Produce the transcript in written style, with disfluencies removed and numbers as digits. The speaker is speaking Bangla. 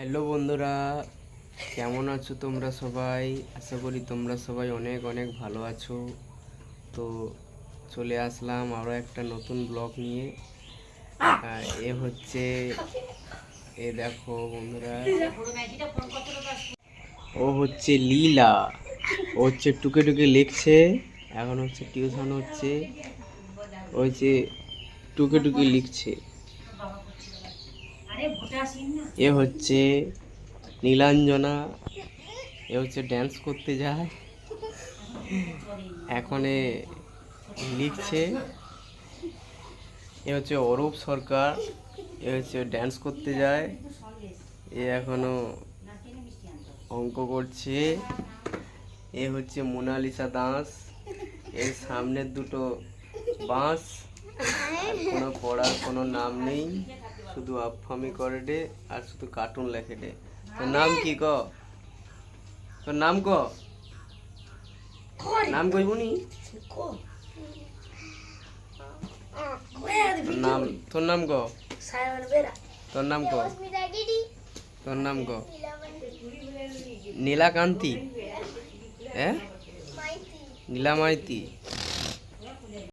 হ্যালো বন্ধুরা, কেমন আছো তোমরা সবাই? আশা করি তোমরা সবাই অনেক অনেক ভালো আছো। তো চলে আসলাম আরও একটা নতুন ব্লগ নিয়ে। এ হচ্ছে, দেখো বন্ধুরা, ও হচ্ছে লীলা। ও হচ্ছে টুকে টুকে লিখছে। এখন হচ্ছে টিউশন হচ্ছে, ও হচ্ছে টুকে টুকে লিখছে। এ হচ্ছে নীলাঞ্জনা, এ হচ্ছে ড্যান্স করতে যায়, এখন লিখছে। এ হচ্ছে অরূপ সরকার, এ হচ্ছে ড্যান্স করতে যায়, এ এখনো অঙ্ক করছে। এ হচ্ছে মোনালিসা দাস, এর সামনের দুটো বাঁশ, আর কোনো পড়ার কোনো নাম নেই, শুধু আফামি করে রে আর শুধু কার্টুন লেখে রে। তোর নাম কি ক? তোর নাম ক? নাম কইবনি? নাম, তোর নাম ক? তোর নাম ক? তোর নাম ক? নীলাকান্তি, হ্যাঁ, নীলা মাইতি।